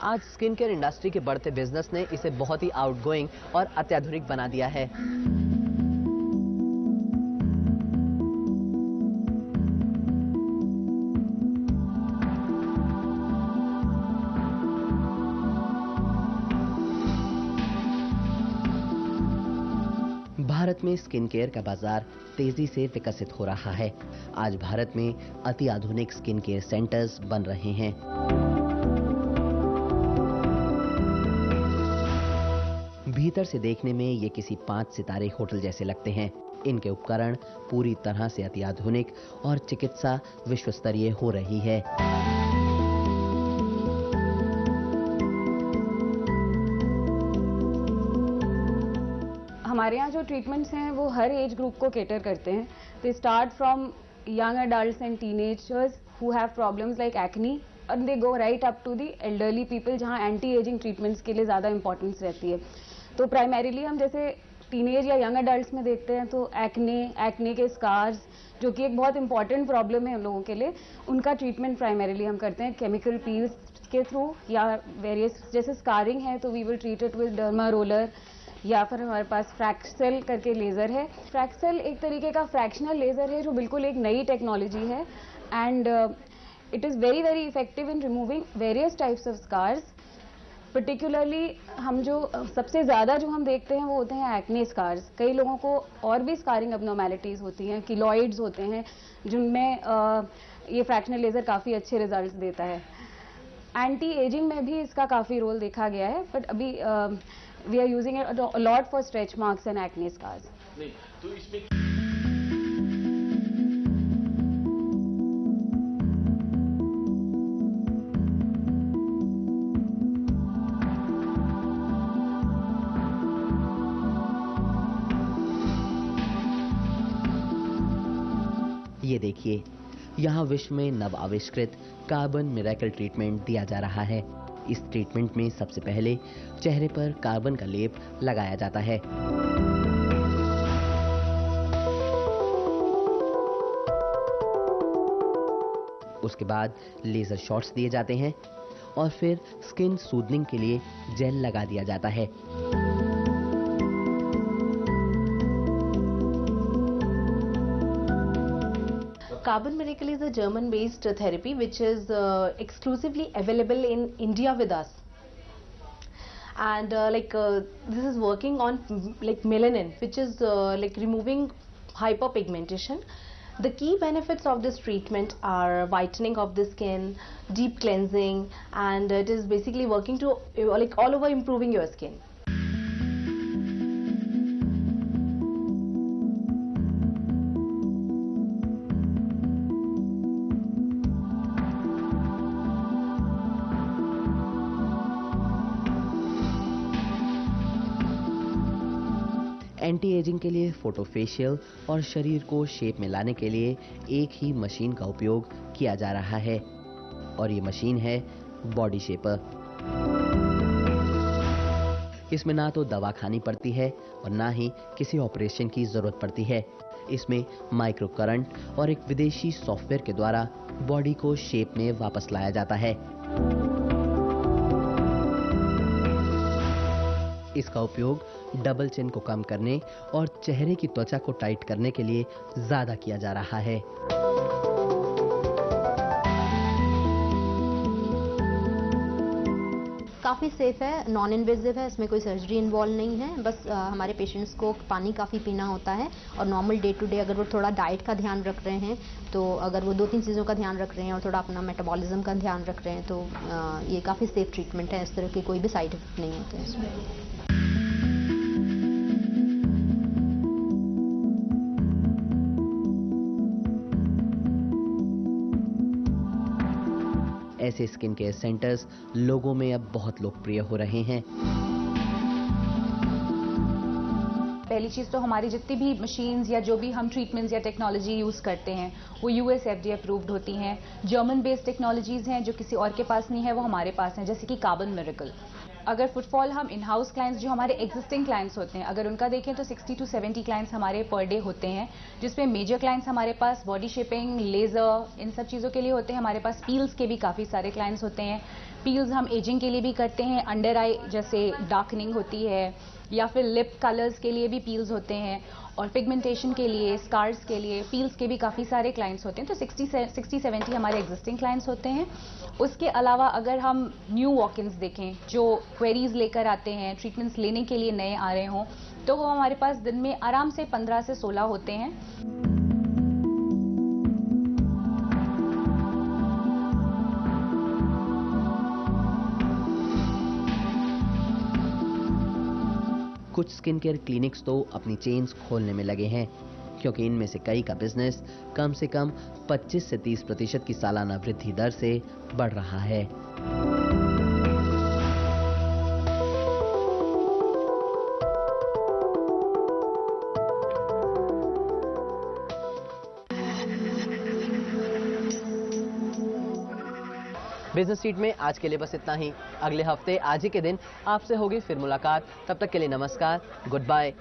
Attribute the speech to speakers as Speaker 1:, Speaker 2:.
Speaker 1: आज skin care industry के बढ़ते बिजनेस ने इसे बहुत ही आउटगोइंग और अत्याधुनिक बना दिया है। भारत में स्किन केयर का बाजार तेजी से विकसित हो रहा है। आज भारत में अति आधुनिक स्किन केयर सेंटर्स बन रहे हैं। भीतर से देखने में ये किसी 5 सितारे होटल जैसे लगते हैं। इनके उपकरण पूरी तरह से अति आधुनिक और चिकित्सा विश्व स्तरीय हो रही है।
Speaker 2: हमारे यहाँ जो ट्रीटमेंट्स हैं वो हर एज ग्रुप को कैटर करते हैं। They start from young adults and teenagers who have problems like acne and they go right up to the elderly people, जहाँ एंटी एजिंग ट्रीटमेंट्स के लिए ज़्यादा इंपॉर्टेंस रहती है। तो प्राइमरीली हम जैसे टीनेज या यंग अडल्ट्स में देखते हैं तो एक्ने के स्कार्स, जो कि एक बहुत इंपॉर्टेंट प्रॉब्लम है उन लोगों के लिए, उनका ट्रीटमेंट प्राइमरीली हम करते हैं केमिकल पील्स के थ्रू, या वेरियस जैसे स्कारिंग है तो we will treat it with derma roller, या फिर हमारे पास फ्रैक्सेल करके लेज़र है। फ्रैक्सेल एक तरीके का फ्रैक्शनल लेज़र है जो बिल्कुल एक नई टेक्नोलॉजी है and it is very very effective in removing various types of scars. Particularly हम जो सबसे ज़्यादा जो हम देखते हैं वो होते हैं एक्ने स्कार्स। कई लोगों को और भी स्कारिंग अबनॉर्मैलिटीज़ होती हैं, किलॉइड्स होते हैं, जिनमें ये फ्रैक्शनल लेज़र काफ़ी अच्छे रिजल्ट्स देता है। एंटी एजिंग में भी इसका काफ़ी रोल देखा गया है, बट अभी we are using it a lot for stretch marks and acne scars. नहीं, तो इसमें
Speaker 1: ये देखिए, यहाँ विश्व में नव आविष्कृत कार्बन मिरेकल ट्रीटमेंट दिया जा रहा है। इस ट्रीटमेंट में सबसे पहले चेहरे पर कार्बन का लेप लगाया जाता है। उसके बाद लेजर शॉट्स दिए जाते हैं और फिर स्किन सूदनिंग के लिए जेल लगा दिया जाता है।
Speaker 3: Carbon Miracle is a German-based therapy which is exclusively available in India with us, and this is working on like melanin, which is like removing hyperpigmentation. The key benefits of this treatment are whitening of the skin, deep cleansing, and it is basically working to like all over improving your skin.
Speaker 1: Anti ageing के लिए photo facial और शरीर को shape में लाने के लिए एक ही मशीन का उपयोग किया जा रहा है और ये मशीन है बॉडी शेपर। इसमें ना तो दवा खानी पड़ती है और ना ही किसी ऑपरेशन की जरूरत पड़ती है। इसमें माइक्रो करंट और एक विदेशी सॉफ्टवेयर के द्वारा बॉडी को शेप में वापस लाया जाता है। इसका उपयोग डबल चिन को कम करने और चेहरे की त्वचा को टाइट करने के लिए ज्यादा किया जा रहा है।
Speaker 4: काफ़ी सेफ है, नॉन इन्वेजिव है, इसमें कोई सर्जरी इन्वॉल्व नहीं है। बस हमारे पेशेंट्स को पानी काफ़ी पीना होता है और नॉर्मल डे टू डे अगर वो थोड़ा डाइट का ध्यान रख रहे हैं, तो अगर वो 2-3 चीज़ों का ध्यान रख रहे हैं और थोड़ा अपना मेटाबॉलिज्म का ध्यान रख रहे हैं, तो ये काफ़ी सेफ ट्रीटमेंट है। इस तरह के कोई भी साइड इफेक्ट नहीं होते हैं इसमें।
Speaker 1: ऐसे स्किन केयर सेंटर्स लोगों में अब बहुत लोकप्रिय हो रहे हैं।
Speaker 5: पहली चीज़ तो हमारी जितनी भी मशीन्स या जो भी हम ट्रीटमेंट्स या टेक्नोलॉजी यूज़ करते हैं वो यूएस FDA अप्रूव्ड होती हैं। जर्मन बेस्ड टेक्नोलॉजीज़ हैं जो किसी और के पास नहीं है, वो हमारे पास हैं, जैसे कि कार्बन मिरेकल। अगर फुटफॉल हम इन हाउस क्लाइंट्स जो हमारे एग्जिस्टिंग क्लाइंट्स होते हैं, अगर उनका देखें तो 60 to 70 क्लाइंट्स हमारे पर डे होते हैं, जिसमें मेजर क्लाइंट्स हमारे पास बॉडी शेपिंग, लेज़र, इन सब चीज़ों के लिए होते हैं। हमारे पास पील्स के भी काफ़ी सारे क्लाइंट्स होते हैं, पील्स हम एजिंग के लिए भी करते हैं, अंडर आई जैसे डार्कनिंग होती है, या फिर लिप कलर्स के लिए भी पील्स होते हैं, और पिगमेंटेशन के लिए, स्कार्स के लिए पील्स के भी काफ़ी सारे क्लाइंट्स होते हैं। तो 60-70 हमारे एग्जिस्टिंग क्लाइंट्स होते हैं। उसके अलावा अगर हम न्यू वॉक-इन्स देखें जो क्वेरीज लेकर आते हैं, ट्रीटमेंट्स लेने के लिए नए आ रहे हों, तो वो हमारे पास दिन में आराम से 15 से 16 होते हैं।
Speaker 1: कुछ स्किन केयर क्लिनिक्स तो अपनी चेन्स खोलने में लगे हैं, क्योंकि इनमें से कई का बिजनेस कम से कम 25 से 30% की सालाना वृद्धि दर से बढ़ रहा है। बिजनेस सीट में आज के लिए बस इतना ही। अगले हफ्ते आज ही के दिन आपसे होगी फिर मुलाकात। तब तक के लिए नमस्कार, गुड बाय।